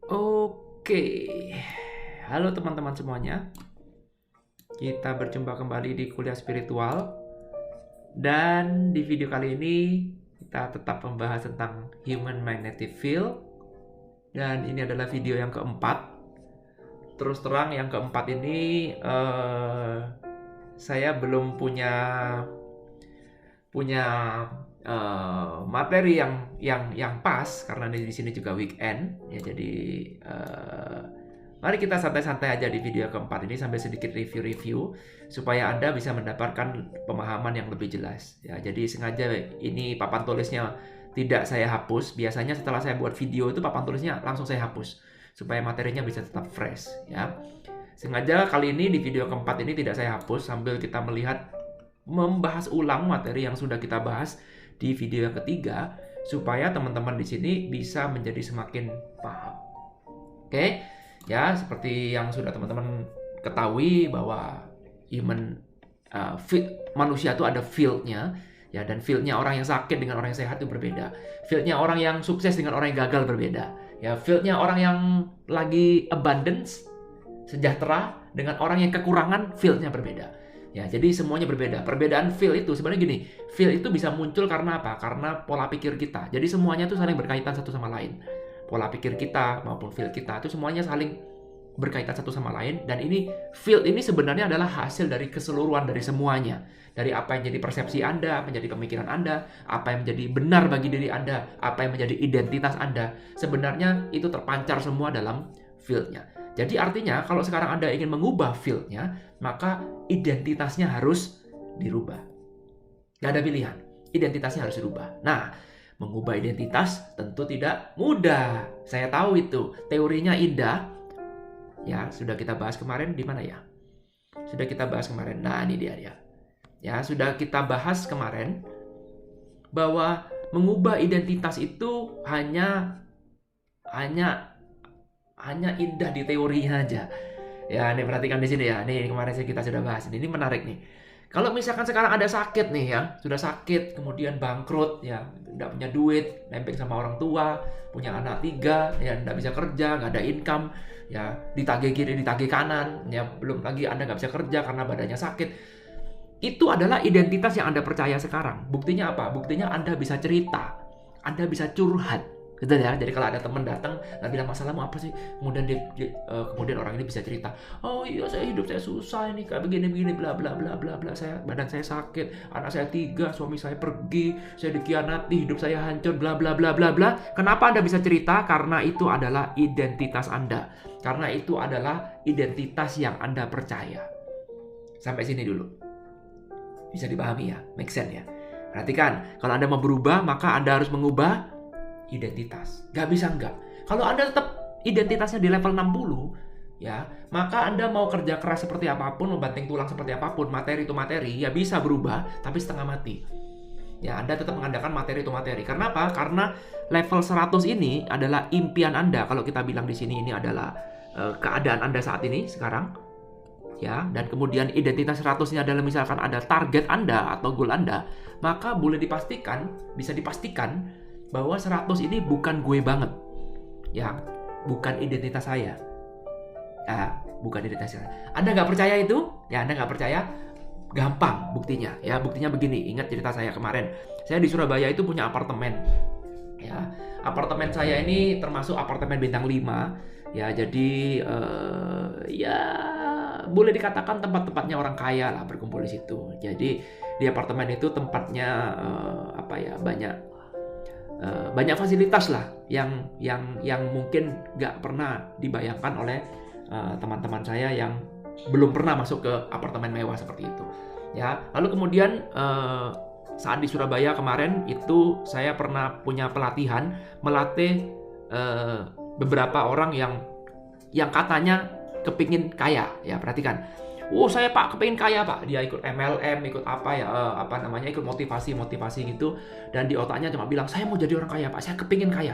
Oke, halo teman-teman semuanya. Kita berjumpa kembali di kuliah spiritual. Dan di video kali ini kita tetap membahas tentang Human Magnetic Field. Dan ini adalah video yang keempat. Terus terang yang keempat ini saya belum punya materi yang pas karena di sini juga weekend ya, jadi mari kita santai-santai aja di video keempat ini sambil sedikit review supaya Anda bisa mendapatkan pemahaman yang lebih jelas ya. Jadi sengaja ini papan tulisnya tidak saya hapus. Biasanya setelah saya buat video itu papan tulisnya langsung saya hapus supaya materinya bisa tetap fresh ya. Sengaja kali ini di video keempat ini tidak saya hapus sambil kita membahas ulang materi yang sudah kita bahas di video yang ketiga supaya teman-teman di sini bisa menjadi semakin paham. Oke, ya seperti yang sudah teman-teman ketahui bahwa manusia itu ada field-nya ya, dan field-nya orang yang sakit dengan orang yang sehat itu berbeda. Field-nya orang yang sukses dengan orang yang gagal berbeda. Ya, field-nya orang yang lagi abundance, sejahtera dengan orang yang kekurangan, field-nya berbeda. Ya, jadi semuanya berbeda. Perbedaan feel itu sebenarnya gini, feel itu bisa muncul karena apa? Karena pola pikir kita. Jadi semuanya itu saling berkaitan satu sama lain. Pola pikir kita maupun feel kita itu semuanya saling berkaitan satu sama lain, dan ini feel ini sebenarnya adalah hasil dari keseluruhan dari semuanya. Dari apa yang jadi persepsi Anda, menjadi pemikiran Anda, apa yang menjadi benar bagi diri Anda, apa yang menjadi identitas Anda. Sebenarnya itu terpancar semua dalam feel-nya. Jadi artinya kalau sekarang Anda ingin mengubah field-nya, maka identitasnya harus dirubah. Gak ada pilihan, identitasnya harus dirubah. Nah, mengubah identitas tentu tidak mudah. Saya tahu itu, teorinya indah. Ya, sudah kita bahas kemarin di mana ya? Sudah kita bahas kemarin. Nah, ini dia ya. Ya, sudah kita bahas kemarin bahwa mengubah identitas itu hanya indah di teorinya aja. Ya, nih perhatikan di sini ya. Nih kemarin kita sudah bahas. Ini menarik nih. Kalau misalkan sekarang ada sakit nih ya, sudah sakit, kemudian bangkrut ya, nggak punya duit, nempel sama orang tua, punya anak 3, ya nggak bisa kerja, nggak ada income, ya ditagih kiri, ditagih kanan, ya belum lagi Anda nggak bisa kerja karena badannya sakit. Itu adalah identitas yang Anda percaya sekarang. Buktinya apa? Buktinya Anda bisa cerita, Anda bisa curhat. Gitu ya. Jadi kalau ada teman datang dan bilang masalahmu apa sih, kemudian kemudian orang ini bisa cerita, oh iya hidup saya susah ini kayak begini bla bla bla bla bla, badan saya sakit, anak saya 3, suami saya pergi, saya dikhianati, hidup saya hancur, bla bla bla bla bla. Kenapa Anda bisa cerita? Karena itu adalah identitas Anda, karena itu adalah identitas yang Anda percaya. Sampai sini dulu bisa dipahami ya, make sense ya. Perhatikan, kalau Anda mau berubah maka Anda harus mengubah identitas. Gak bisa enggak. Kalau Anda tetap identitasnya di level 60, ya, maka Anda mau kerja keras seperti apapun, membanting tulang seperti apapun, materi itu materi, ya bisa berubah, tapi setengah mati. Ya, Anda tetap mengandalkan materi itu materi. Karena apa? Karena level 100 ini adalah impian Anda. Kalau kita bilang di sini ini adalah keadaan Anda saat ini, sekarang. Ya, dan kemudian identitas 100 ini adalah misalkan ada target Anda atau goal Anda, maka bisa dipastikan bahwa 100 ini bukan gue banget. Ya, bukan identitas saya. Bukan identitas saya. Anda nggak percaya itu? Ya, Anda nggak percaya? Gampang buktinya. Ya, buktinya begini. Ingat cerita saya kemarin. Saya di Surabaya itu punya apartemen. Ya, apartemen saya ini termasuk apartemen bintang 5. Ya, jadi ya boleh dikatakan tempat-tempatnya orang kaya lah berkumpul di situ. Jadi di apartemen itu tempatnya banyak fasilitas lah yang mungkin nggak pernah dibayangkan oleh teman-teman saya yang belum pernah masuk ke apartemen mewah seperti itu. Ya, lalu kemudian saat di Surabaya kemarin itu saya pernah punya pelatihan melatih beberapa orang yang katanya kepingin kaya. Ya, perhatikan. Saya Pak kepingin kaya Pak. Dia ikut MLM, ikut apa ya, ikut motivasi gitu. Dan di otaknya cuma bilang, saya mau jadi orang kaya Pak, saya kepingin kaya.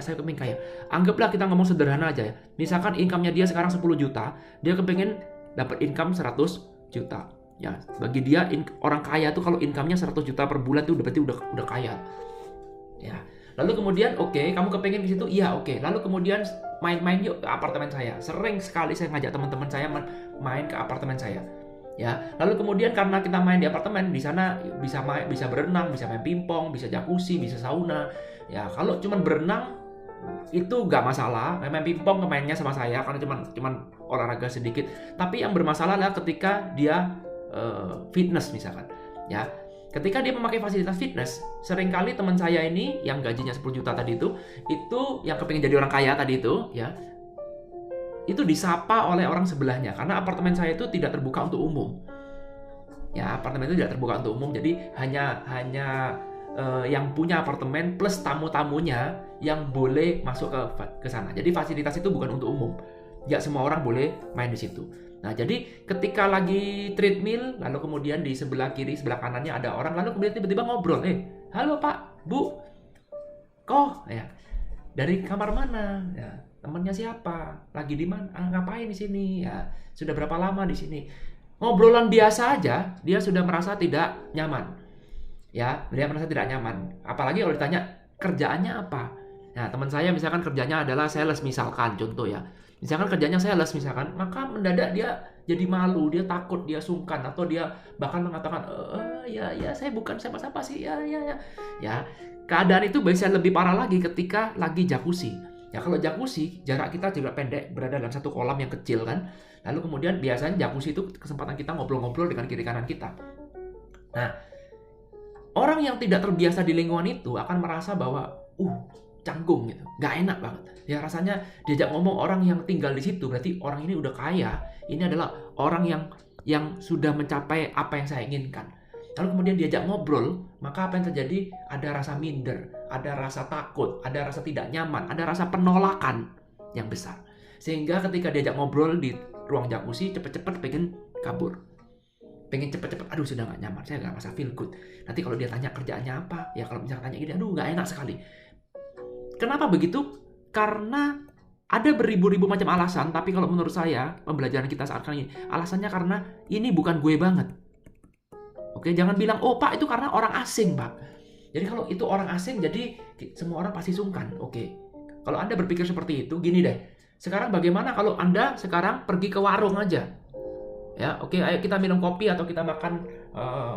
Anggaplah kita ngomong sederhana aja ya. Misalkan income-nya dia sekarang 10 juta, dia kepingin dapat income 100 juta. Ya, bagi dia orang kaya tuh kalau income-nya 100 juta per bulan tuh berarti udah kaya. Ya. Lalu kemudian oke, kamu kepengen ke situ? Iya, oke. Lalu kemudian main-main yuk ke apartemen saya. Sering sekali saya ngajak teman-teman saya main ke apartemen saya. Ya, lalu kemudian karena kita main di apartemen, di sana bisa berenang, bisa main pingpong, bisa jacuzzi, bisa sauna. Ya, kalau cuman berenang itu nggak masalah. Main pingpong mainnya sama saya karena cuman olahraga sedikit. Tapi yang bermasalah adalah ketika dia fitness misalkan. Ya, ketika dia memakai fasilitas fitness, seringkali teman saya ini yang gajinya 10 juta tadi itu yang kepingin jadi orang kaya tadi itu, ya, itu disapa oleh orang sebelahnya karena apartemen saya itu tidak terbuka untuk umum. Ya, apartemen itu tidak terbuka untuk umum, jadi hanya yang punya apartemen plus tamu-tamunya yang boleh masuk ke sana. Jadi fasilitas itu bukan untuk umum. Nggak semua orang boleh main di situ. Nah, jadi ketika lagi treadmill, lalu kemudian di sebelah kiri, sebelah kanannya ada orang, lalu kemudian tiba-tiba ngobrol, halo Pak, Bu, kok, ya, dari kamar mana? Ya, temannya siapa? Lagi di mana? Ngapain di sini? Ya, sudah berapa lama di sini? Ngobrolan biasa aja, dia sudah merasa tidak nyaman. Ya, dia merasa tidak nyaman. Apalagi kalau ditanya kerjaannya apa? Nah, teman saya misalkan kerjanya adalah sales misalkan, contoh ya. Misalkan kerjanya sales misalkan, maka mendadak dia jadi malu, dia takut, dia sungkan, atau dia bahkan mengatakan, ya saya bukan siapa-siapa sih, ya. Ya, keadaan itu bisa lebih parah lagi ketika lagi jacuzzi. Ya, kalau jacuzzi, jarak kita juga pendek, berada dalam satu kolam yang kecil kan. Lalu kemudian biasanya jacuzzi itu kesempatan kita ngobrol-ngobrol dengan kiri kanan kita. Nah, orang yang tidak terbiasa di lingkungan itu akan merasa bahwa, canggung gitu, nggak enak banget. Ya rasanya diajak ngomong orang yang tinggal di situ, berarti orang ini udah kaya. Ini adalah orang yang sudah mencapai apa yang saya inginkan. Lalu kemudian diajak ngobrol, maka apa yang terjadi? Ada rasa minder, ada rasa takut, ada rasa tidak nyaman, ada rasa penolakan yang besar. Sehingga ketika diajak ngobrol di ruang jacuzzi, cepet-cepet pengen kabur. Pengen cepet-cepet, aduh sudah nggak nyaman, saya nggak merasa feel good. Nanti kalau dia tanya kerjaannya apa, ya kalau misalnya tanya gini, aduh nggak enak sekali. Kenapa begitu? Karena ada beribu-ribu macam alasan, tapi kalau menurut saya, pembelajaran kita saat ini, alasannya karena ini bukan gue banget. Oke, jangan bilang, Pak itu karena orang asing, Pak. Jadi kalau itu orang asing, jadi semua orang pasti sungkan. Oke, kalau Anda berpikir seperti itu, gini deh. Sekarang bagaimana kalau Anda sekarang pergi ke warung aja? Ya, oke, ayo kita minum kopi atau kita makan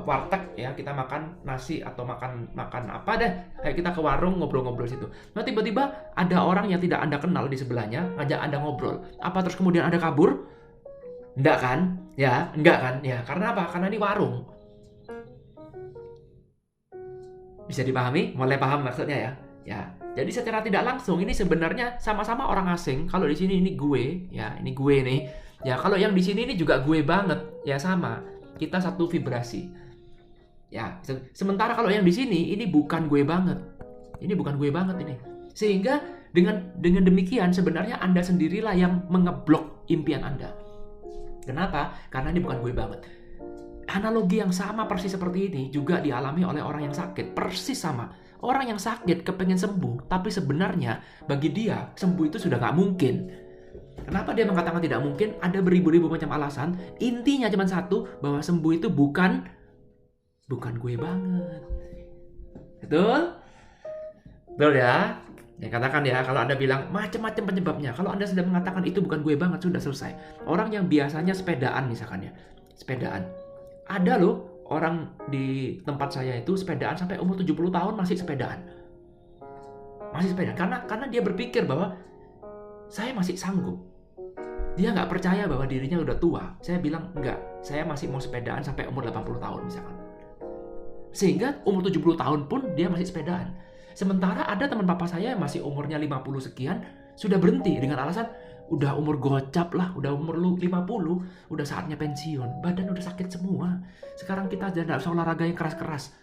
warteg ya, kita makan nasi atau makan apa deh. Ayo kita ke warung ngobrol-ngobrol situ. Nah, tiba-tiba ada orang yang tidak Anda kenal di sebelahnya ngajak Anda ngobrol. Apa terus kemudian Anda kabur? Enggak kan? Ya, enggak kan? Ya, karena apa? Karena ini warung. Bisa dipahami? Mulai paham maksudnya ya? Ya. Jadi secara tidak langsung ini sebenarnya sama-sama orang asing. Kalau di sini ini gue, ya, ini gue nih. Ya, kalau yang di sini ini juga gue banget, ya sama. Kita satu vibrasi. Ya, sementara kalau yang di sini ini bukan gue banget. Ini bukan gue banget ini. Sehingga dengan demikian sebenarnya Anda sendirilah yang mengeblok impian Anda. Kenapa? Karena ini bukan gue banget. Analogi yang sama persis seperti ini juga dialami oleh orang yang sakit. Persis sama. Orang yang sakit kepengen sembuh, tapi sebenarnya bagi dia sembuh itu sudah nggak mungkin. Kenapa dia mengatakan tidak mungkin? Ada beribu-ribu macam alasan. Intinya cuma satu, bahwa sembuh itu bukan gue banget. Betul? Betul ya? Ya katakan ya, kalau Anda bilang macam-macam penyebabnya. Kalau Anda sudah mengatakan itu bukan gue banget, sudah selesai. Orang yang biasanya sepedaan misalkan ya. Sepedaan. Ada loh orang di tempat saya itu sepedaan sampai umur 70 tahun masih sepedaan. Masih sepedaan. Karena dia berpikir bahwa saya masih sanggup. Dia nggak percaya bahwa dirinya udah tua. Saya bilang, enggak, saya masih mau sepedaan sampai umur 80 tahun misalkan. Sehingga umur 70 tahun pun dia masih sepedaan. Sementara ada teman papa saya yang masih umurnya 50 sekian, sudah berhenti dengan alasan, udah umur gocap lah, udah umur 50, udah saatnya pensiun. Badan udah sakit semua. Sekarang kita jangan nggak usah olahraga yang keras-keras.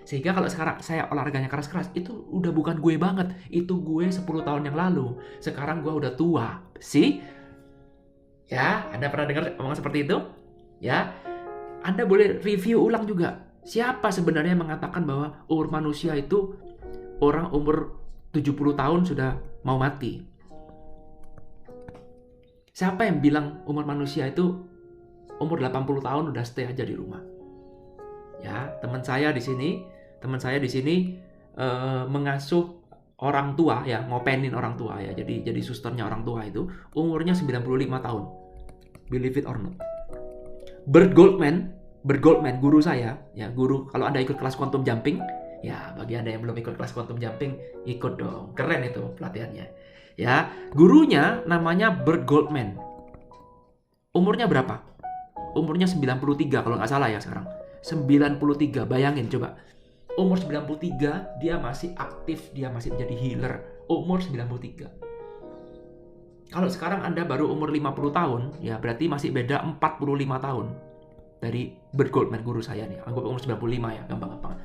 Sehingga kalau sekarang saya olahraganya keras-keras, itu udah bukan gue banget. Itu gue 10 tahun yang lalu. Sekarang gue udah tua. Ya, Anda pernah dengar omongan seperti itu? Ya, Anda boleh review ulang juga. Siapa sebenarnya yang mengatakan bahwa umur manusia itu orang umur 70 tahun sudah mau mati? Siapa yang bilang umur manusia itu umur 80 tahun udah stay aja di rumah? Ya, teman saya di sini mengasuh orang tua ya, ngopenin orang tua ya. Jadi susternya orang tua itu umurnya 95 tahun. Believe it or not. Bert Goldman guru saya ya, guru kalau Anda ikut kelas quantum jumping, ya bagi Anda yang belum ikut kelas quantum jumping, ikut dong. Keren itu pelatihannya. Ya, gurunya namanya Bert Goldman. Umurnya berapa? Umurnya 93 kalau nggak salah ya sekarang. 93, bayangin coba. Umur 93, dia masih aktif, dia masih menjadi healer. Umur 93. Kalau sekarang Anda baru umur 50 tahun, ya berarti masih beda 45 tahun. Dari Bert Goldman, guru saya nih. Anggap umur 95 ya, gampang-gampang.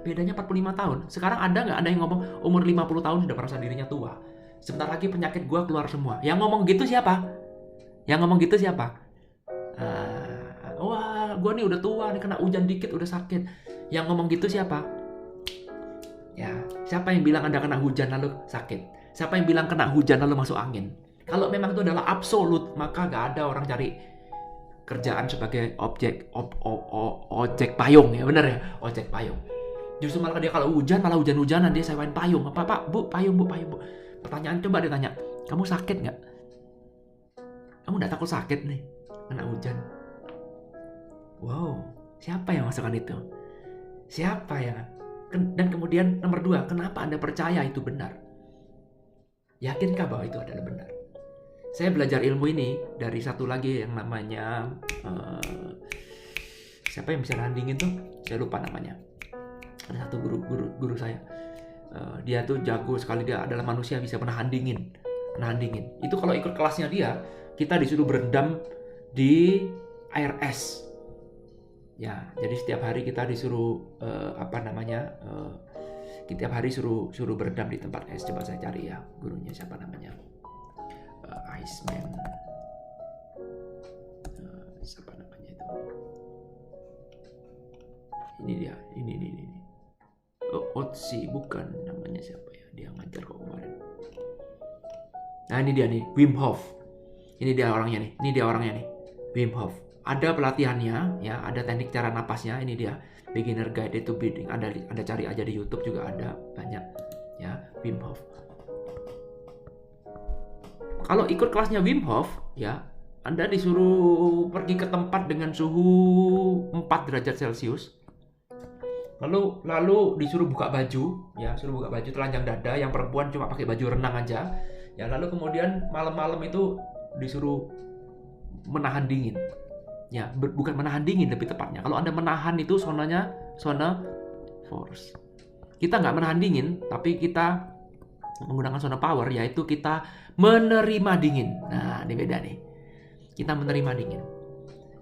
Bedanya 45 tahun. Sekarang ada yang ngomong umur 50 tahun sudah merasa dirinya tua. Sebentar lagi penyakit gua keluar semua. Yang ngomong gitu siapa? Wah, gua nih udah tua nih, kena hujan dikit udah sakit. Yang ngomong gitu siapa? Ya, siapa yang bilang Anda kena hujan lalu sakit? Siapa yang bilang kena hujan lalu masuk angin? Kalau memang itu adalah absolut, maka gak ada orang cari kerjaan sebagai ojek payung ya, bener ya, ojek payung. Justru malah dia kalau hujan malah hujan-hujanan, dia sewain payung. Apa Pak? Bu, payung bu. Pertanyaan coba dia tanya, kamu sakit nggak? Kamu nggak takut sakit nih kena hujan? Wow, siapa yang masukkan itu? Siapa ya? Dan kemudian nomor 2, kenapa Anda percaya itu benar? Yakinkah bahwa itu adalah benar? Saya belajar ilmu ini dari satu lagi yang namanya siapa yang bisa nahan dingin tuh? Saya lupa namanya. Ada satu guru saya. Dia tuh jago sekali, dia adalah manusia bisa menahan dingin. Itu kalau ikut kelasnya dia, kita disuruh berendam di air es. Ya, jadi setiap hari kita disuruh setiap hari suruh berendam di tempat es. Coba saya cari ya gurunya siapa namanya. Iceman. Siapa namanya itu? Ini dia. Ini. Otzi bukan namanya siapa ya? Dia ngajar kok kemarin. Nah, ini dia nih, Wim Hof. Ini dia orangnya nih. Wim Hof. Ada pelatihannya ya, ada teknik cara napasnya. Ini dia. Beginner Guide to Breathing. Anda cari aja di YouTube juga ada banyak ya, Wim Hof. Kalau ikut kelasnya Wim Hof ya, Anda disuruh pergi ke tempat dengan suhu 4 derajat Celcius. Lalu disuruh buka baju ya, telanjang dada, yang perempuan cuma pakai baju renang aja. Ya, lalu kemudian malam-malam itu disuruh menahan dingin. Ya, bukan menahan dingin lebih tepatnya. Kalau Anda menahan itu zona force. Kita nggak menahan dingin, tapi kita menggunakan zona power, yaitu kita menerima dingin. Nah, ini beda nih. Kita menerima dingin.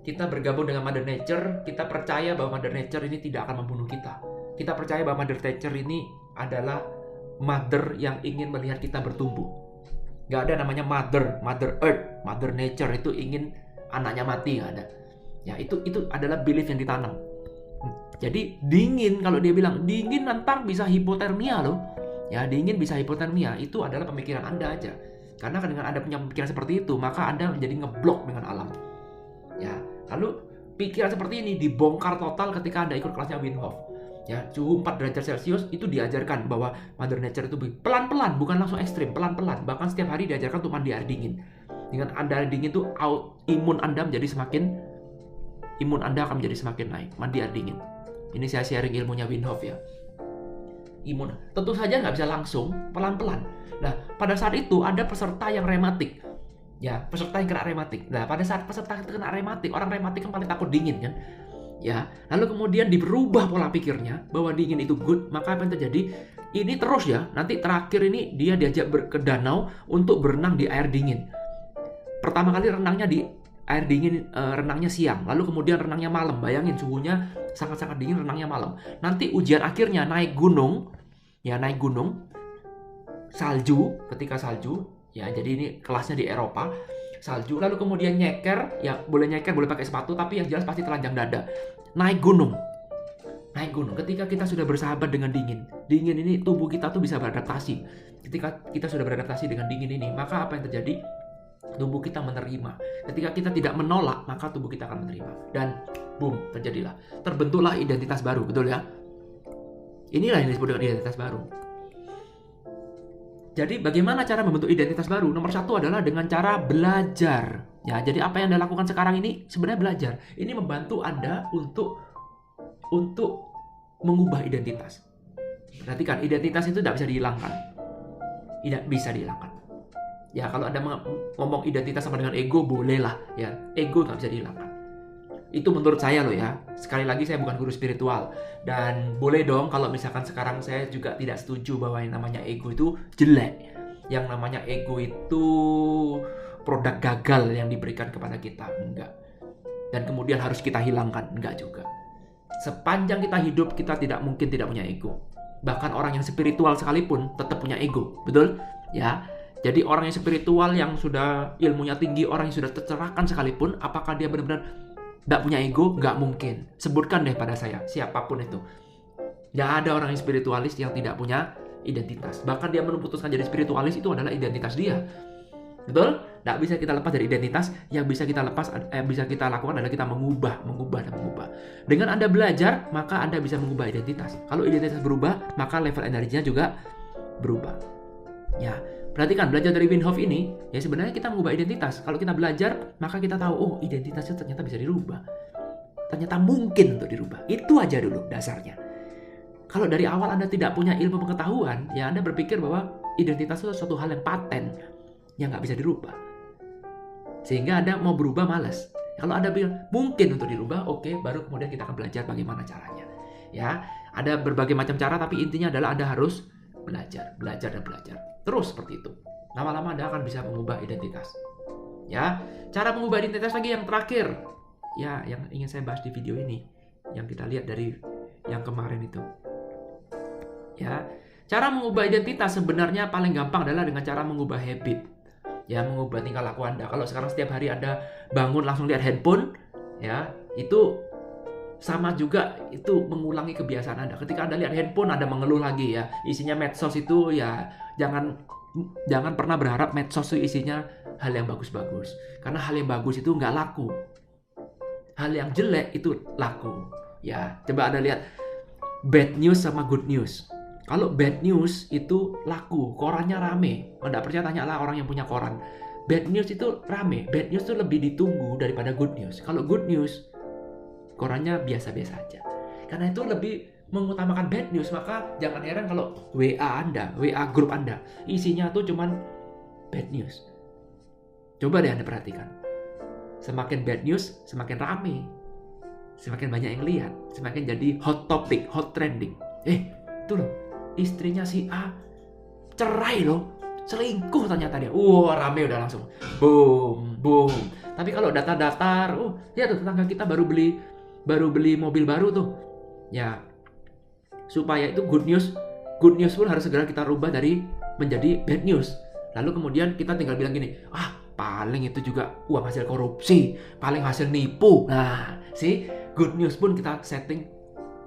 Kita bergabung dengan Mother Nature, kita percaya bahwa Mother Nature ini tidak akan membunuh kita. Kita percaya bahwa Mother Nature ini adalah Mother yang ingin melihat kita bertumbuh. Nggak ada namanya Mother Earth, Mother Nature itu ingin anaknya mati, nggak ada. Ya, itu adalah belief yang ditanam. Jadi dingin, kalau dia bilang dingin ntar bisa hipotermia loh. Ya, dingin bisa hipotermia, itu adalah pemikiran Anda aja. Karena dengan Anda punya pemikiran seperti itu, maka Anda menjadi ngeblok dengan alam. Ya, lalu pikiran seperti ini dibongkar total ketika Anda ikut kelasnya Wim Hof. Ya, suhu 4 derajat Celcius itu diajarkan bahwa Mother Nature itu pelan-pelan, bukan langsung ekstrim, pelan-pelan. Bahkan setiap hari diajarkan untuk mandi air dingin. Dengan Anda air dingin itu imun Anda akan menjadi semakin naik. Mandi air dingin. Ini saya sharing ilmunya Wim Hof ya. Imun tentu saja nggak bisa langsung, pelan-pelan. Nah, pada saat itu ada peserta yang rematik. Ya, peserta yang kena rematik. Nah, pada saat peserta kena rematik, orang rematik kan paling takut dingin kan? Ya, lalu kemudian dirubah pola pikirnya bahwa dingin itu good, maka apa yang terjadi? Ini terus ya, nanti terakhir ini dia diajak ke danau untuk berenang di air dingin. Pertama kali renangnya di air dingin, renangnya siang, lalu kemudian renangnya malam. Bayangin suhunya sangat-sangat dingin, renangnya malam. Nanti ujian akhirnya naik gunung, salju, ketika salju, ya jadi ini kelasnya di Eropa, salju, lalu kemudian nyeker, ya boleh nyeker, boleh pakai sepatu, tapi yang jelas pasti telanjang dada. Naik gunung. Ketika kita sudah bersahabat dengan dingin ini tubuh kita tuh bisa beradaptasi. Ketika kita sudah beradaptasi dengan dingin ini, maka apa yang terjadi? Tubuh kita menerima. Ketika kita tidak menolak, maka tubuh kita akan menerima. Dan boom, terbentuklah identitas baru, betul ya? Inilah yang disebut dengan identitas baru. Jadi bagaimana cara membentuk identitas baru? Nomor satu adalah dengan cara belajar. Ya, jadi apa yang Anda lakukan sekarang ini sebenarnya belajar. Ini membantu Anda untuk mengubah identitas. Perhatikan, identitas itu tidak bisa dihilangkan. Tidak bisa dihilangkan. Ya, kalau Anda ngomong identitas sama dengan ego, bolehlah. Ya, ego nggak bisa dihilangkan. Itu menurut saya loh ya. Sekali lagi saya bukan guru spiritual. Dan boleh dong kalau misalkan sekarang saya juga tidak setuju bahwa yang namanya ego itu jelek. Yang namanya ego itu produk gagal yang diberikan kepada kita. Enggak. Dan kemudian harus kita hilangkan. Enggak juga. Sepanjang kita hidup, kita tidak mungkin tidak punya ego. Bahkan orang yang spiritual sekalipun tetap punya ego. Betul? Ya. Jadi orang yang spiritual yang sudah ilmunya tinggi, orang yang sudah tercerahkan sekalipun, apakah dia benar-benar nggak punya ego? Nggak mungkin. Sebutkan deh pada saya, siapapun itu. Nggak ada orang yang spiritualis yang tidak punya identitas. Bahkan dia memutuskan jadi spiritualis itu adalah identitas dia. Betul? Nggak bisa kita lepas dari identitas. Yang bisa kita lakukan adalah kita mengubah. Dengan Anda belajar, maka Anda bisa mengubah identitas. Kalau identitas berubah, maka level energinya juga berubah. Ya. Perhatikan, belajar dari Wim Hof ini, ya sebenarnya kita mengubah identitas. Kalau kita belajar, maka kita tahu, oh identitasnya ternyata bisa dirubah. Ternyata mungkin untuk dirubah. Itu aja dulu dasarnya. Kalau dari awal Anda tidak punya ilmu pengetahuan, ya Anda berpikir bahwa identitas itu suatu hal yang paten, yang nggak bisa dirubah. Sehingga Anda mau berubah malas. Kalau Anda bilang, mungkin untuk dirubah, oke, baru kemudian kita akan belajar bagaimana caranya. Ya, ada berbagai macam cara, tapi intinya adalah Anda harus belajar. Terus seperti itu. Lama-lama Anda akan bisa mengubah identitas. Ya, cara mengubah identitas lagi yang terakhir. Ya, yang ingin saya bahas di video ini. Yang kita lihat dari yang kemarin itu. Ya, cara mengubah identitas sebenarnya paling gampang adalah dengan cara mengubah habit. Ya, mengubah tingkah laku Anda. Kalau sekarang setiap hari Anda bangun langsung lihat handphone, ya, itu sama juga itu mengulangi kebiasaan Anda. Ketika Anda lihat handphone, Anda mengeluh lagi ya. Isinya medsos itu ya jangan pernah berharap medsos itu isinya hal yang bagus-bagus. Karena hal yang bagus itu nggak laku. Hal yang jelek itu laku. Ya, coba Anda lihat bad news sama good news. Kalau bad news itu laku, korannya rame. Kalau nggak percaya tanyalah orang yang punya koran. Bad news itu rame. Bad news itu lebih ditunggu daripada good news. Kalau good news, korannya biasa-biasa aja. Karena itu lebih mengutamakan bad news, maka jangan heran kalau WA grup Anda, isinya tuh cuman bad news. Coba deh Anda perhatikan. Semakin bad news, semakin rame. Semakin banyak yang lihat, semakin jadi hot topic, hot trending. Itu loh, istrinya si A cerai loh, selingkuh ternyata dia. Rame udah langsung. Boom. Tapi kalau datar-datar, ya tuh tetangga kita baru beli mobil baru tuh. Ya, supaya itu good news pun harus segera kita rubah menjadi bad news. Lalu kemudian kita tinggal bilang gini, paling itu juga uang hasil korupsi, paling hasil nipu. Nah, good news pun kita setting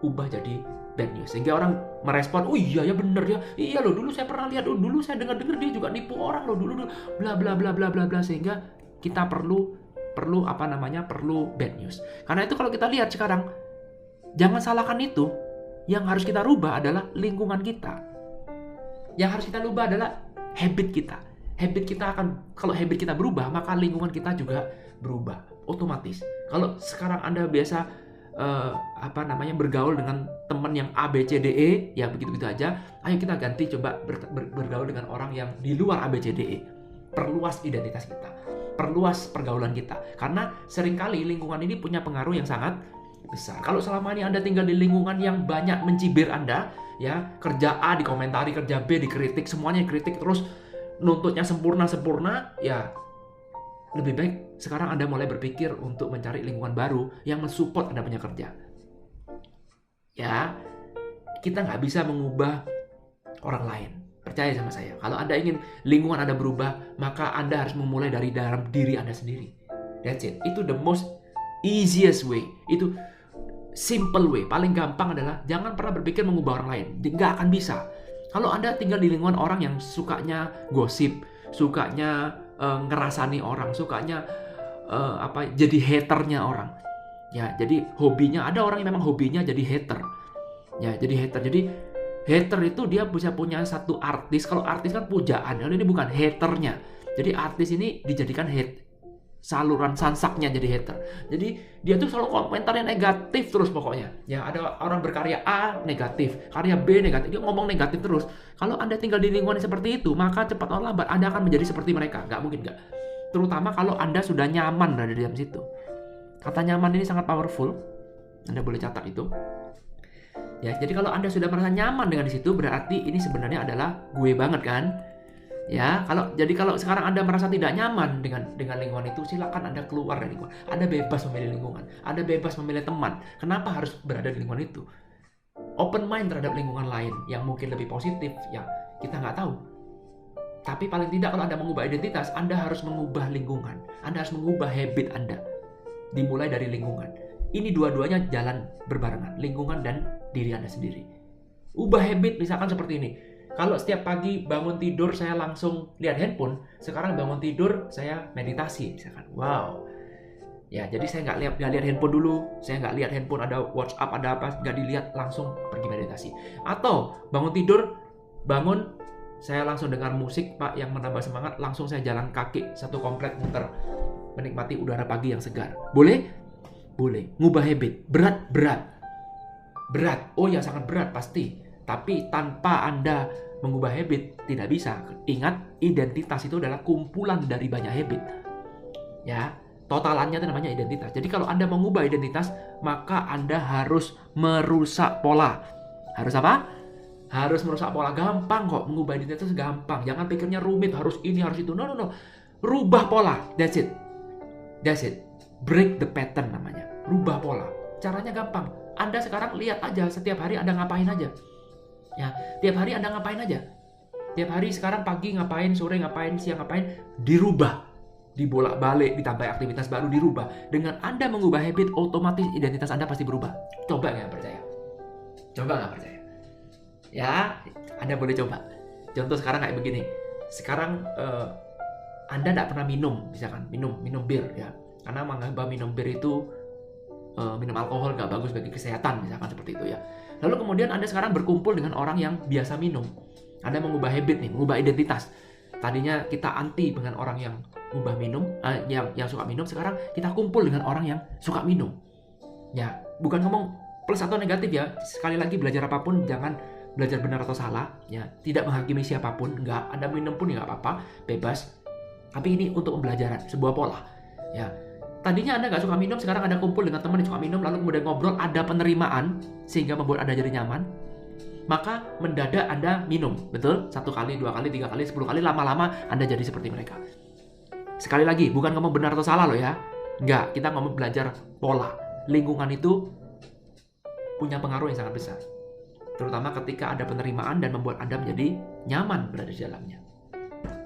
ubah jadi bad news. Sehingga orang merespon, iya ya bener ya. Iya loh, dulu saya pernah lihat, dulu saya dengar dia juga nipu orang loh dulu bla bla bla bla bla bla. Sehingga kita perlu bad news. Karena itu kalau kita lihat sekarang, jangan salahkan itu. Yang harus kita rubah adalah lingkungan kita. Yang harus kita rubah adalah habit kita. Kalau habit kita berubah, maka lingkungan kita juga berubah otomatis. Kalau sekarang Anda biasa bergaul dengan teman yang A, B, C, D, E, ya begitu-begitu aja. Ayo kita ganti, coba bergaul dengan orang yang di luar A, B, C, D, E. Perluas identitas kita, perluas pergaulan kita. Karena seringkali lingkungan ini punya pengaruh yang sangat besar. Kalau selama ini Anda tinggal di lingkungan yang banyak mencibir Anda, ya, kerja A dikomentari, kerja B dikritik, semuanya kritik terus nuntutnya sempurna, ya lebih baik sekarang Anda mulai berpikir untuk mencari lingkungan baru yang mensupport Anda punya kerja. Ya, kita nggak bisa mengubah orang lain. Percaya sama saya. Kalau Anda ingin lingkungan Anda berubah, maka Anda harus memulai dari dalam diri Anda sendiri. That's it. Itu the most easiest way. Itu simple way. Paling gampang adalah jangan pernah berpikir mengubah orang lain. Nggak akan bisa. Kalau Anda tinggal di lingkungan orang yang sukanya gosip, sukanya ngerasani orang, sukanya jadi haternya orang. Ya, jadi hobinya, ada orang yang memang hobinya jadi hater. Ya, jadi hater. Jadi Hater itu dia bisa punya satu artis. Kalau artis kan pujaan, kalau ini bukan haternya. Jadi artis ini dijadikan hate, saluran sansaknya jadi hater. Jadi dia tuh selalu komentarnya negatif terus pokoknya. Ya, ada orang berkarya A negatif, karya B negatif, dia ngomong negatif terus. Kalau Anda tinggal di lingkungan seperti itu, maka cepat atau lambat Anda akan menjadi seperti mereka. Nggak mungkin nggak. Terutama kalau Anda sudah nyaman berada di dalam situ. Kata nyaman ini sangat powerful. Anda boleh catat itu. Ya, jadi kalau Anda sudah merasa nyaman dengan di situ, berarti ini sebenarnya adalah gue banget kan? Ya, kalau sekarang Anda merasa tidak nyaman dengan lingkungan itu, silakan Anda keluar dari lingkungan. Anda bebas memilih lingkungan, Anda bebas memilih teman. Kenapa harus berada di lingkungan itu? Open mind terhadap lingkungan lain yang mungkin lebih positif, ya kita nggak tahu. Tapi paling tidak kalau Anda mengubah identitas, Anda harus mengubah lingkungan. Anda harus mengubah habit Anda. Dimulai dari lingkungan. Ini dua-duanya jalan berbarengan, lingkungan dan diri Anda sendiri. Ubah habit misalkan seperti ini. Kalau setiap pagi bangun tidur saya langsung lihat handphone, sekarang bangun tidur saya meditasi misalkan. Wow. Ya, jadi saya nggak lihat handphone dulu, saya nggak lihat handphone ada WhatsApp ada apa, nggak dilihat, langsung pergi meditasi. Atau bangun tidur, saya langsung dengar musik Pak yang menambah semangat, langsung saya jalan kaki satu komplek muter, menikmati udara pagi yang segar. Boleh? Boleh. Ngubah habit, berat. Oh ya sangat berat pasti. Tapi tanpa Anda mengubah habit tidak bisa. Ingat, identitas itu adalah kumpulan dari banyak habit. Ya, totalannya itu namanya identitas. Jadi kalau Anda mengubah identitas, maka Anda harus merusak pola. Harus apa? Harus merusak pola. Gampang kok, mengubah identitas gampang. Jangan pikirnya rumit, harus ini, harus itu. No. Rubah pola. That's it. Break the pattern namanya. Rubah pola. Caranya gampang. Anda sekarang lihat aja setiap hari Anda ngapain aja. Ya, tiap hari Anda ngapain aja. Tiap hari sekarang pagi ngapain, sore ngapain, siang ngapain, dirubah. Dibolak-balik, ditambah aktivitas baru, dirubah. Dengan Anda mengubah habit, otomatis identitas Anda pasti berubah. Coba nggak percaya? Ya, Anda boleh coba. Contoh sekarang kayak begini. Sekarang Anda nggak pernah minum, misalkan minum bir ya. Karena menganggap minum bir itu minum alkohol nggak bagus bagi kesehatan, misalkan seperti itu ya. Lalu kemudian Anda sekarang berkumpul dengan orang yang biasa minum. Anda mengubah habit nih, mengubah identitas. Tadinya kita anti dengan orang yang yang suka minum, sekarang kita kumpul dengan orang yang suka minum. Ya, bukan ngomong plus atau negatif ya. Sekali lagi, belajar apapun jangan belajar benar atau salah, ya. Tidak menghakimi siapapun, enggak. Anda minum pun ya nggak apa-apa, bebas. Tapi ini untuk pembelajaran, sebuah pola. Ya. Tadinya Anda nggak suka minum, sekarang Anda kumpul dengan teman yang suka minum, lalu kemudian ngobrol, ada penerimaan, sehingga membuat Anda jadi nyaman. Maka mendadak Anda minum, betul? 1 kali, 2 kali, 3 kali, 10 kali, lama-lama Anda jadi seperti mereka. Sekali lagi, bukan ngomong benar atau salah loh ya. Enggak, kita ngomong belajar pola. Lingkungan itu punya pengaruh yang sangat besar. Terutama ketika ada penerimaan dan membuat Anda menjadi nyaman berada di dalamnya.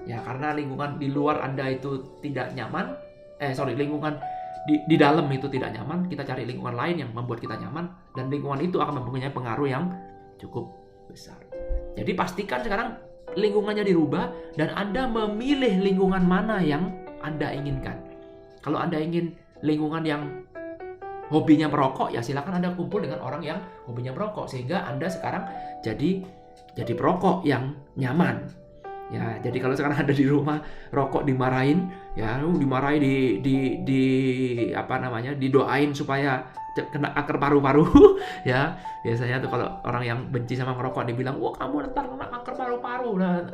Ya, karena lingkungan di luar Anda itu tidak nyaman, lingkungan di dalam itu tidak nyaman, kita cari lingkungan lain yang membuat kita nyaman, dan lingkungan itu akan mempunyai pengaruh yang cukup besar. Jadi pastikan sekarang lingkungannya dirubah dan Anda memilih lingkungan mana yang Anda inginkan. Kalau Anda ingin lingkungan yang hobinya merokok, ya silakan Anda kumpul dengan orang yang hobinya merokok, sehingga Anda sekarang jadi perokok yang nyaman. Ya, jadi kalau sekarang ada di rumah rokok dimarahin, ya dimarahin didoain supaya kena kanker paru-paru. Ya, biasanya tuh kalau orang yang benci sama merokok dibilang, "Wah, kamu ntar kena kanker paru-paru." Nah,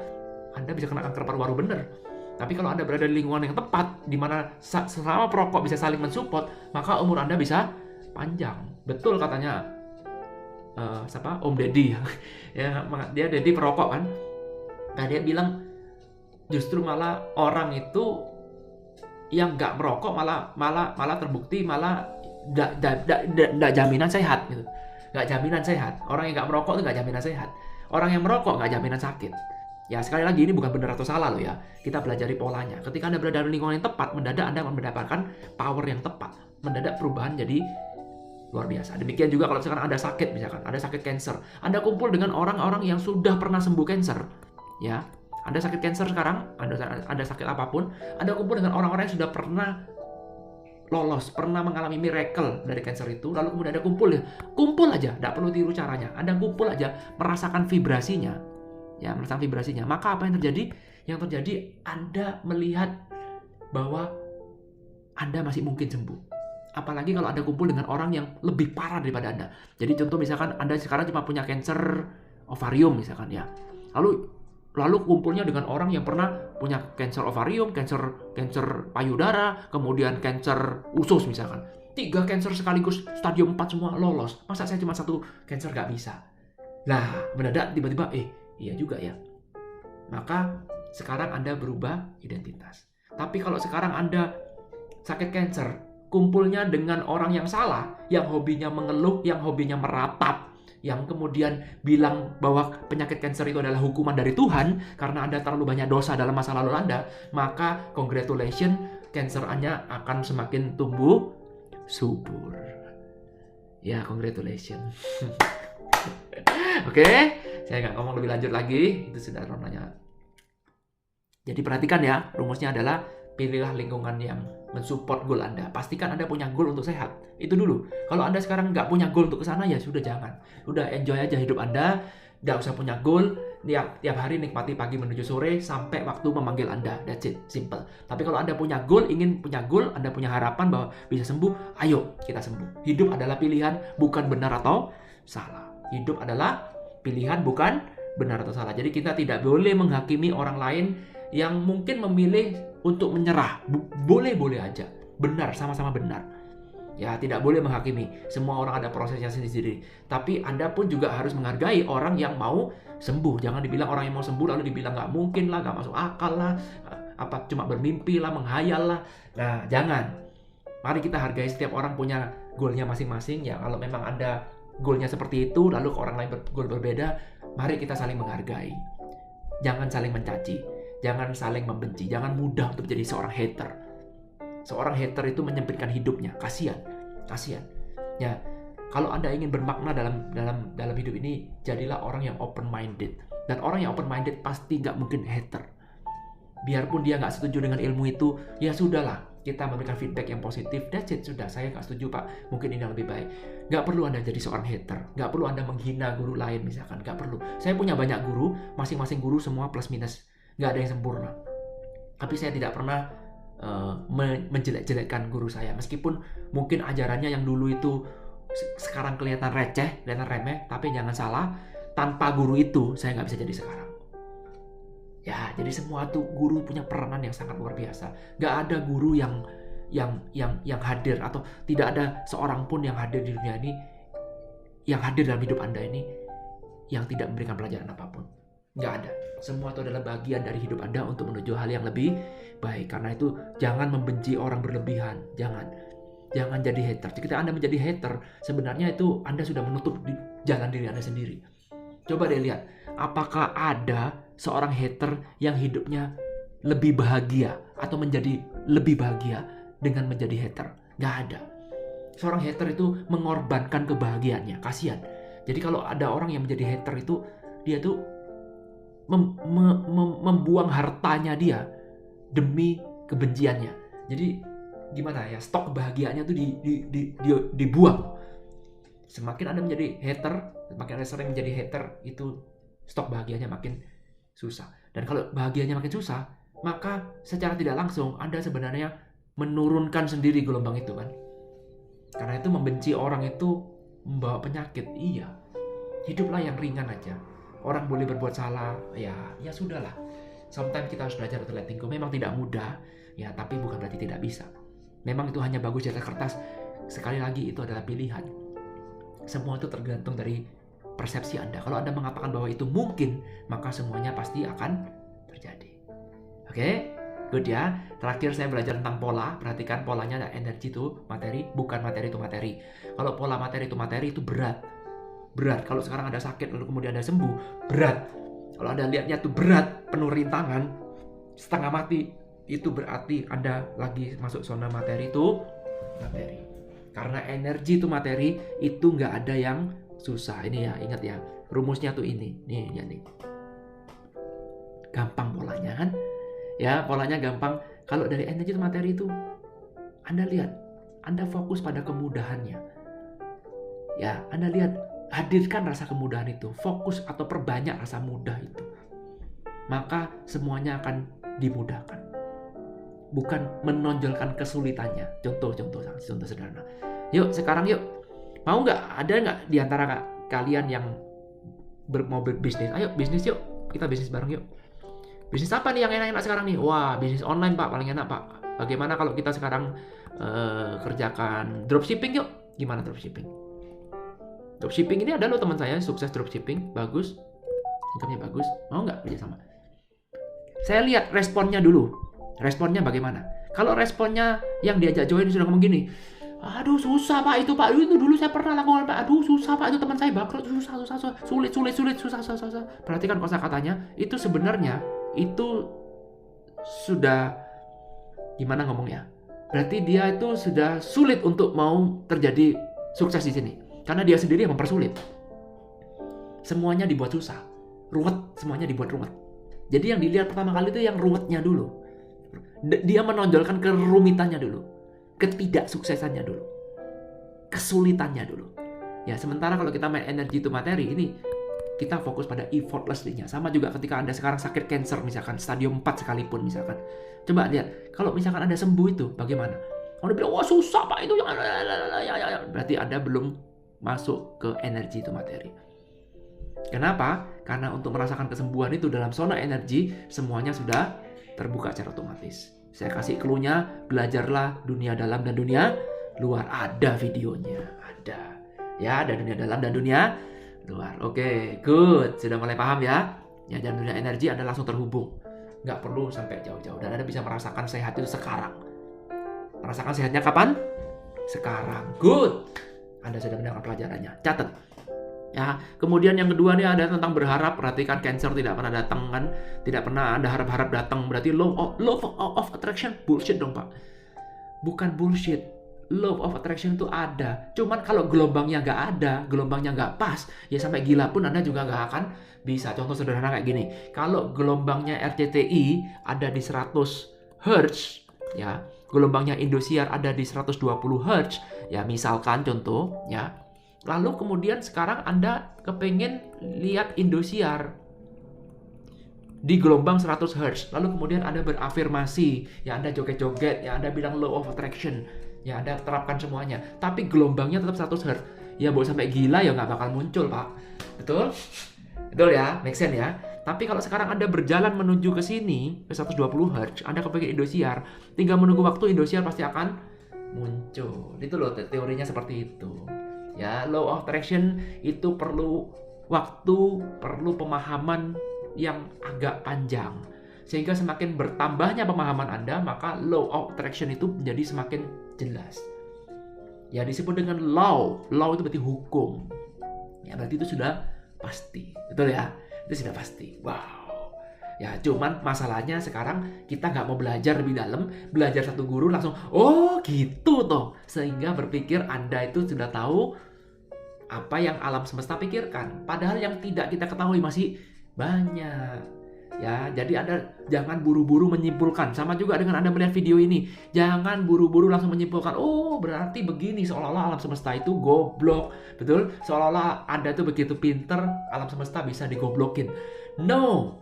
Anda bisa kena kanker paru-paru bener. Tapi kalau Anda berada di lingkungan yang tepat, di mana selama perokok bisa saling mensupport, maka umur Anda bisa panjang. Betul katanya Om Deddy. Ya, dia Deddy perokok kan. Nah, dia bilang justru malah orang itu yang nggak merokok malah terbukti nggak jaminan sehat gitu. Nggak jaminan sehat. Orang yang nggak merokok itu nggak jaminan sehat. Orang yang merokok nggak jaminan sakit. Ya, sekali lagi ini bukan benar atau salah loh ya. Kita pelajari polanya. Ketika Anda berada di lingkungan yang tepat, mendadak Anda mendapatkan power yang tepat. Mendadak perubahan jadi luar biasa. Demikian juga kalau sekarang Anda sakit, misalkan Anda sakit kanker, Anda kumpul dengan orang-orang yang sudah pernah sembuh kanker. Ya, Anda sakit kanker sekarang, Anda sakit apapun, Anda kumpul dengan orang-orang yang sudah pernah lolos, pernah mengalami miracle dari cancer itu, lalu kemudian Anda kumpul aja, tidak perlu tiru caranya, Anda kumpul aja, merasakan vibrasinya, ya, merasakan vibrasinya, maka apa yang terjadi? Yang terjadi Anda melihat bahwa Anda masih mungkin sembuh. Apalagi kalau Anda kumpul dengan orang yang lebih parah daripada Anda. Jadi contoh misalkan Anda sekarang cuma punya cancer ovarium misalkan ya. Lalu kumpulnya dengan orang yang pernah punya cancer ovarium, cancer payudara, kemudian cancer usus misalkan. 3 cancer sekaligus stadium 4 semua lolos. Masa saya cuma 1 cancer gak bisa? Lah, mendadak tiba-tiba, iya juga ya. Maka sekarang Anda berubah identitas. Tapi kalau sekarang Anda sakit cancer, kumpulnya dengan orang yang salah, yang hobinya mengeluh, yang hobinya meratap, yang kemudian bilang bahwa penyakit kanker itu adalah hukuman dari Tuhan karena Anda terlalu banyak dosa dalam masa lalu Anda, maka congratulations, kanker Anda akan semakin tumbuh subur. Ya, congratulations. Oke, saya nggak ngomong lebih lanjut lagi, itu sudah namanya. Jadi perhatikan ya, rumusnya adalah pilihlah lingkungan yang mensupport goal Anda. Pastikan Anda punya goal untuk sehat. Itu dulu. Kalau Anda sekarang nggak punya goal untuk kesana, ya sudah jangan. Udah enjoy aja hidup Anda. Nggak usah punya goal. Tiap hari nikmati pagi menuju sore sampai waktu memanggil Anda. That's it. Simple. Tapi kalau Anda punya goal, ingin punya goal, Anda punya harapan bahwa bisa sembuh, ayo kita sembuh. Hidup adalah pilihan, bukan benar atau salah. Hidup adalah pilihan, bukan benar atau salah. Jadi kita tidak boleh menghakimi orang lain yang mungkin memilih untuk menyerah. Boleh-boleh aja. Benar, sama-sama benar. Ya, tidak boleh menghakimi. Semua orang ada prosesnya sendiri-sendiri. Tapi Anda pun juga harus menghargai orang yang mau sembuh. Jangan dibilang orang yang mau sembuh lalu dibilang nggak mungkin lah, nggak masuk akal lah, apa cuma bermimpi lah, menghayal lah. Nah, jangan. Mari kita hargai setiap orang punya goalnya masing-masing. Ya, kalau memang Anda goalnya seperti itu, lalu ke orang lain goal berbeda, mari kita saling menghargai. Jangan saling mencaci. Jangan saling membenci, jangan mudah untuk jadi seorang hater. Seorang hater itu menyempitkan hidupnya, kasihan. Ya, kalau Anda ingin bermakna dalam hidup ini, jadilah orang yang open minded. Dan orang yang open minded pasti nggak mungkin hater. Biarpun dia nggak setuju dengan ilmu itu, ya sudahlah, kita memberikan feedback yang positif. That's it, sudah. Saya nggak setuju Pak, mungkin ini yang lebih baik. Nggak perlu Anda jadi seorang hater, nggak perlu Anda menghina guru lain misalkan, nggak perlu. Saya punya banyak guru, masing-masing guru semua plus minus. Nggak ada yang sempurna. Tapi saya tidak pernah menjelek-jelekkan guru saya. Meskipun mungkin ajarannya yang dulu itu sekarang kelihatan receh, kelihatan remeh, tapi jangan salah, tanpa guru itu saya nggak bisa jadi sekarang. Ya, jadi semua tuh guru punya peranan yang sangat luar biasa. Nggak ada guru yang hadir, atau tidak ada seorang pun yang hadir di dunia ini, yang hadir dalam hidup Anda ini, yang tidak memberikan pelajaran apapun. Nggak ada. Semua itu adalah bagian dari hidup Anda untuk menuju hal yang lebih baik. Karena itu jangan membenci orang berlebihan. Jangan jadi hater. Ketika Anda menjadi hater, sebenarnya itu Anda sudah menutup jalan diri Anda sendiri. Coba deh lihat, apakah ada seorang hater yang hidupnya lebih bahagia atau menjadi lebih bahagia dengan menjadi hater? Nggak ada. Seorang hater itu mengorbankan kebahagiaannya. Kasihan. Jadi kalau ada orang yang menjadi hater itu, dia tuh membuang hartanya dia demi kebenciannya. Jadi gimana ya, stok kebahagiaannya tuh dibuang. Semakin Anda menjadi hater, semakin Anda sering menjadi hater, itu stok bahagianya makin susah. Dan kalau bahagianya makin susah, maka secara tidak langsung Anda sebenarnya menurunkan sendiri gelombang itu kan. Karena itu membenci orang itu membawa penyakit. Iya. Hiduplah yang ringan aja. Orang boleh berbuat salah, ya sudahlah. Sometimes kita harus belajar untuk letting go. Memang tidak mudah, ya, tapi bukan berarti tidak bisa. Memang itu hanya bagus di atas kertas. Sekali lagi, itu adalah pilihan. Semua itu tergantung dari persepsi Anda. Kalau Anda mengatakan bahwa itu mungkin, maka semuanya pasti akan terjadi. Oke? Good ya. Terakhir saya belajar tentang pola. Perhatikan polanya ada energi itu materi, bukan materi itu materi. Kalau pola materi itu berat. Kalau sekarang Anda sakit lalu kemudian Anda sembuh, berat. Kalau Anda lihatnya tuh berat, penuh rintangan, setengah mati, itu berarti Anda lagi masuk zona materi itu materi. Karena energi itu materi, itu nggak ada yang susah. Ini ya, ingat ya, rumusnya tuh ini. Nih, ya nih. Gampang polanya kan? Ya, polanya gampang. Kalau dari energi itu materi itu, Anda lihat, Anda fokus pada kemudahannya. Ya, Anda lihat, hadirkan rasa kemudahan itu, fokus atau perbanyak rasa mudah itu. Maka semuanya akan dimudahkan. Bukan menonjolkan kesulitannya. Contoh sederhana. Yuk, sekarang yuk. Mau nggak? Ada nggak di antara kalian yang mau berbisnis? Ayo, bisnis yuk. Kita bisnis bareng yuk. Bisnis apa nih yang enak-enak sekarang nih? Wah, bisnis online Pak, paling enak Pak. Bagaimana kalau kita sekarang kerjakan dropshipping yuk? Gimana dropshipping? Dropshipping ini ada loh teman saya, sukses dropshipping, bagus. Income-nya bagus. Mau nggak kerja sama? Saya lihat responnya dulu. Responnya bagaimana? Kalau responnya yang diajak join sudah ngomong gini, aduh susah Pak itu Pak, itu dulu saya pernah lakukan Pak, aduh susah Pak, itu teman saya bangkrut, susah, sulit, susah. Perhatikan kosakatanya, itu sebenarnya itu sudah gimana ngomongnya? Berarti dia itu sudah sulit untuk mau terjadi sukses di sini, karena dia sendiri yang mempersulit. Semuanya dibuat susah, ruwet, semuanya dibuat ruwet. Jadi yang dilihat pertama kali itu yang ruwetnya dulu. Dia menonjolkan kerumitannya dulu, ketidaksuksesannya dulu, kesulitannya dulu. Ya, sementara kalau kita main energi to materi ini, kita fokus pada effortlessly-nya. Sama juga ketika Anda sekarang sakit cancer misalkan, stadium 4 sekalipun misalkan. Coba lihat, kalau misalkan Anda sembuh itu bagaimana? Anda bilang, wah susah Pak itu, berarti Anda belum masuk ke energi to materi. Kenapa? Karena untuk merasakan kesembuhan itu dalam zona energi, semuanya sudah terbuka secara otomatis. Saya kasih clue-nya, belajarlah dunia dalam dan dunia luar. Ada videonya, ada. Ya, ada dunia dalam dan dunia luar. Oke, good. Sudah mulai paham ya? Ya, dan dunia energi Anda langsung terhubung. Nggak perlu sampai jauh-jauh. Dan Anda bisa merasakan sehat itu sekarang. Merasakan sehatnya kapan? Sekarang. Good. Anda sudah mendapat pelajarannya. Catat. Ya, kemudian yang kedua nih ada tentang berharap. Perhatikan, cancer tidak pernah datang kan, tidak pernah Anda harap-harap datang, berarti law of attraction bullshit dong Pak. Bukan bullshit, law of attraction itu ada, cuman kalau gelombangnya nggak ada, gelombangnya nggak pas, ya sampai gila pun Anda juga nggak akan bisa. Contoh sederhana kayak gini, kalau gelombangnya RCTI ada di 100 Hz, ya, gelombangnya Indosiar ada di 120 Hz, ya misalkan contoh, ya. Lalu kemudian sekarang Anda kepengen lihat Indosiar di gelombang 100 Hz. Lalu kemudian Anda berafirmasi, ya Anda joget-joget, ya Anda bilang law of attraction, ya Anda terapkan semuanya. Tapi gelombangnya tetap 100 Hz. Ya mau sampai gila ya nggak bakal muncul Pak. Betul? Betul ya? Make sense ya? Tapi kalau sekarang Anda berjalan menuju ke sini, ke 120 Hz, Anda kepengen Indosiar, tinggal menunggu waktu Indosiar pasti akan muncul. Itu loh teorinya seperti itu. Ya, law of attraction itu perlu waktu, perlu pemahaman yang agak panjang. Sehingga semakin bertambahnya pemahaman Anda, maka law of attraction itu menjadi semakin jelas. Ya, disebut dengan law. Law itu berarti hukum. Ya, berarti itu sudah pasti. Betul ya? Itu sudah pasti. Wow. Ya, cuman masalahnya sekarang kita nggak mau belajar lebih dalam, belajar satu guru langsung, oh gitu toh. Sehingga berpikir Anda itu sudah tahu apa yang alam semesta pikirkan. Padahal yang tidak kita ketahui masih banyak. Ya, jadi Anda jangan buru-buru menyimpulkan. Sama juga dengan Anda melihat video ini. Jangan buru-buru langsung menyimpulkan, oh berarti begini, seolah-olah alam semesta itu goblok. Betul? Seolah-olah Anda tuh begitu pinter, alam semesta bisa digoblokin. No.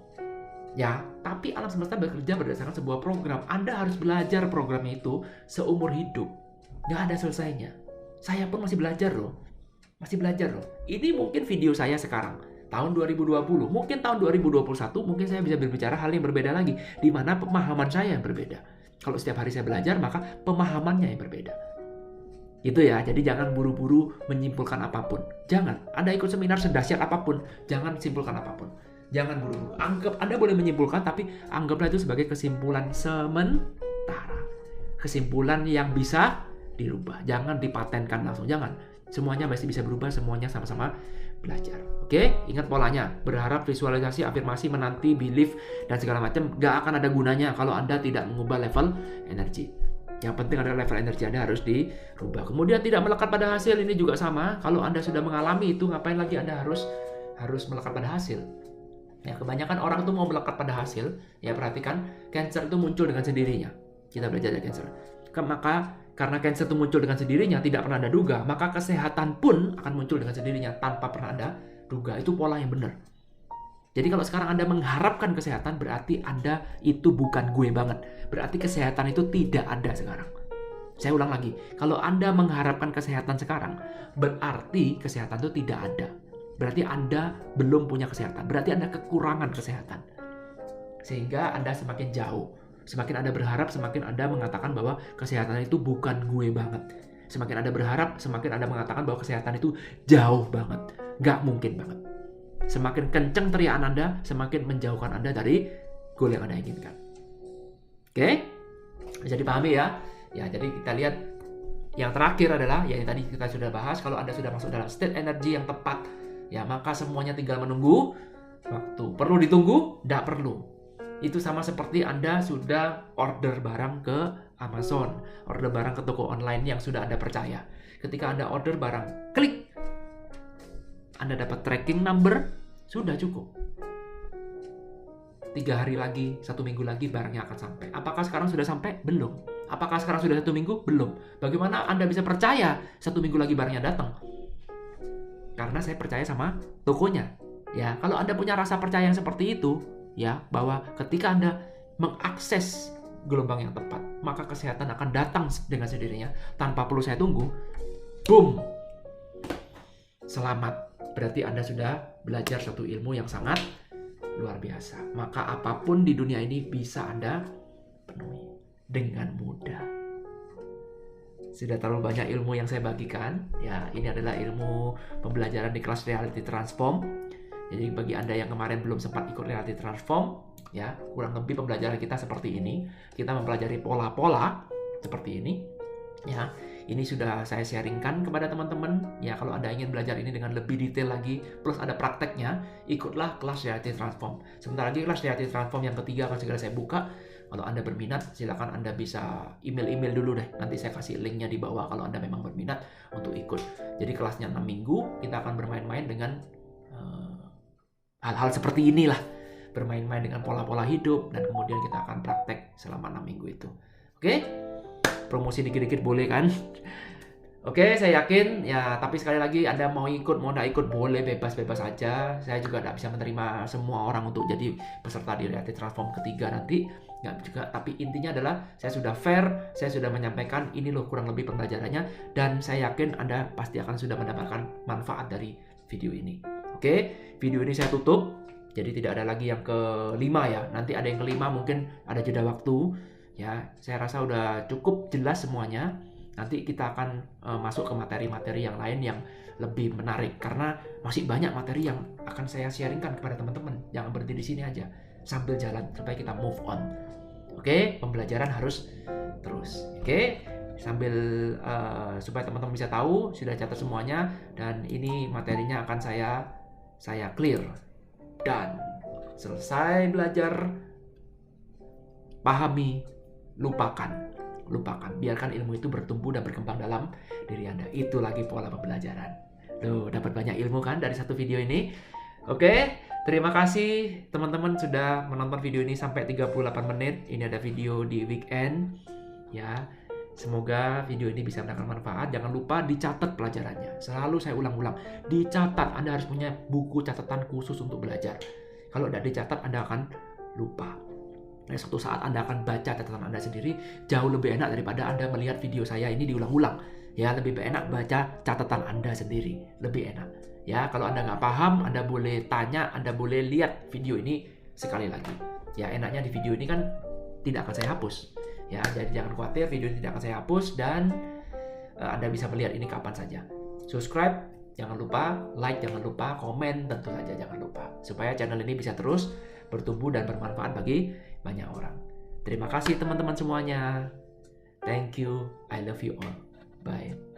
Ya, tapi alam semesta bekerja berdasarkan sebuah program. Anda harus belajar programnya itu seumur hidup. Nggak ada selesainya. Saya pun masih belajar loh. Masih belajar loh. Ini mungkin video saya sekarang, tahun 2020. Mungkin tahun 2021, mungkin saya bisa berbicara hal yang berbeda lagi. Di mana pemahaman saya yang berbeda. Kalau setiap hari saya belajar, maka pemahamannya yang berbeda. Itu ya, jadi jangan buru-buru menyimpulkan apapun. Jangan. Anda ikut seminar sedahsyat apapun, jangan simpulkan apapun. Jangan buru-buru. Anggap Anda boleh menyimpulkan, tapi anggaplah itu sebagai kesimpulan sementara. Kesimpulan yang bisa dirubah. Jangan dipatenkan langsung, jangan. Semuanya masih bisa berubah, semuanya sama-sama belajar. Oke, ingat polanya. Berharap, visualisasi, afirmasi, menanti, belief, dan segala macam gak akan ada gunanya kalau Anda tidak mengubah level energi. Yang penting adalah level energi Anda harus dirubah. Kemudian tidak melekat pada hasil, ini juga sama. Kalau Anda sudah mengalami itu, ngapain lagi Anda harus melekat pada hasil? Ya, kebanyakan orang itu mau melekat pada hasil. Ya, perhatikan, cancer itu muncul dengan sendirinya. Kita belajar dari cancer. Maka Karena cancer itu muncul dengan sendirinya, tidak pernah Anda duga, maka kesehatan pun akan muncul dengan sendirinya tanpa pernah Anda duga. Itu pola yang benar. Jadi kalau sekarang Anda mengharapkan kesehatan, berarti Anda itu bukan gue banget. Berarti kesehatan itu tidak ada sekarang. Saya ulang lagi, kalau Anda mengharapkan kesehatan sekarang, berarti kesehatan itu tidak ada. Berarti Anda belum punya kesehatan. Berarti Anda kekurangan kesehatan. Sehingga Anda semakin jauh. Semakin Anda berharap, semakin Anda mengatakan bahwa kesehatan itu bukan gue banget. Semakin Anda berharap, semakin Anda mengatakan bahwa kesehatan itu jauh banget. Nggak mungkin banget. Semakin kenceng teriakan Anda, semakin menjauhkan Anda dari goal yang Anda inginkan. Oke? Bisa dipahami ya? Ya, jadi kita lihat yang terakhir adalah, ya yang tadi kita sudah bahas, kalau Anda sudah masuk dalam state energy yang tepat, ya maka semuanya tinggal menunggu waktu. Perlu ditunggu? Tidak perlu. Itu sama seperti Anda sudah order barang ke Amazon, order barang ke toko online yang sudah Anda percaya. Ketika Anda order barang, klik, Anda dapat tracking number, sudah cukup. 3 hari lagi, 1 minggu lagi barangnya akan sampai. Apakah sekarang sudah sampai? Belum. Apakah sekarang sudah 1 minggu? Belum. Bagaimana Anda bisa percaya 1 minggu lagi barangnya datang? Karena saya percaya sama tokonya. Ya, kalau Anda punya rasa percaya yang seperti itu, ya, bahwa ketika Anda mengakses gelombang yang tepat, maka kesehatan akan datang dengan sendirinya tanpa perlu saya tunggu. Boom. Selamat. Berarti Anda sudah belajar suatu ilmu yang sangat luar biasa. Maka apapun di dunia ini bisa Anda penuhi dengan mudah. Sudah terlalu banyak ilmu yang saya bagikan. Ya, ini adalah ilmu pembelajaran di kelas Reality Transform. Jadi bagi Anda yang kemarin belum sempat ikut Reality Transform, ya, kurang lebih pembelajaran kita seperti ini. Kita mempelajari pola-pola seperti ini. Ya, ini sudah saya sharingkan kepada teman-teman. Ya, kalau Anda ingin belajar ini dengan lebih detail lagi, plus ada prakteknya, ikutlah kelas Reality Transform. Sebentar lagi kelas Reality Transform yang ketiga akan segera saya buka. Kalau Anda berminat, silakan Anda bisa email dulu deh. Nanti saya kasih linknya di bawah kalau Anda memang berminat untuk ikut. Jadi kelasnya 6 minggu, kita akan bermain-main dengan hal-hal seperti inilah. Bermain-main dengan pola-pola hidup, dan kemudian kita akan praktek selama 6 minggu itu. Oke? Promosi dikit-dikit boleh kan? Oke, saya yakin ya, tapi sekali lagi Anda mau ikut, mau nggak ikut, boleh, bebas-bebas aja. Saya juga nggak bisa menerima semua orang untuk jadi peserta di Reality Transform ketiga nanti, nggak juga. Tapi intinya adalah saya sudah fair, saya sudah menyampaikan ini loh kurang lebih pembelajarannya, dan saya yakin Anda pasti akan sudah mendapatkan manfaat dari video ini. Oke, video ini saya tutup, jadi tidak ada lagi yang kelima ya. Nanti ada yang kelima, mungkin ada jeda waktu. Ya, saya rasa udah cukup jelas semuanya. Nanti kita akan masuk ke materi-materi yang lain yang lebih menarik, karena masih banyak materi yang akan saya sharingkan kepada teman-teman. Jangan berhenti di sini aja, sambil jalan supaya kita move on. Oke, pembelajaran harus terus. Oke, sambil supaya teman-teman bisa tahu, sudah catat semuanya, dan ini materinya akan saya clear. Dan selesai belajar, pahami, lupakan. Biarkan ilmu itu bertumbuh dan berkembang dalam diri Anda. Itu lagi pola pembelajaran. Loh, dapat banyak ilmu kan dari satu video ini? Oke, terima kasih teman-teman sudah menonton video ini sampai 38 menit. Ini ada video di weekend. Ya, semoga video ini bisa mendapatkan manfaat. Jangan lupa dicatat pelajarannya. Selalu saya ulang-ulang, dicatat. Anda harus punya buku catatan khusus untuk belajar. Kalau tidak dicatat, Anda akan lupa. Nah, suatu saat Anda akan baca catatan Anda sendiri, jauh lebih enak daripada Anda melihat video saya ini diulang-ulang. Ya, lebih enak baca catatan Anda sendiri, lebih enak. Ya, kalau Anda nggak paham, Anda boleh tanya, Anda boleh lihat video ini sekali lagi. Ya, enaknya di video ini kan tidak akan saya hapus. Ya, jadi jangan khawatir, video ini tidak akan saya hapus, dan Anda bisa melihat ini kapan saja. Subscribe, jangan lupa, like jangan lupa, komen tentu saja jangan lupa, supaya channel ini bisa terus bertumbuh dan bermanfaat bagi banyak orang. Terima kasih teman-teman semuanya. Thank you. I love you all. Bye.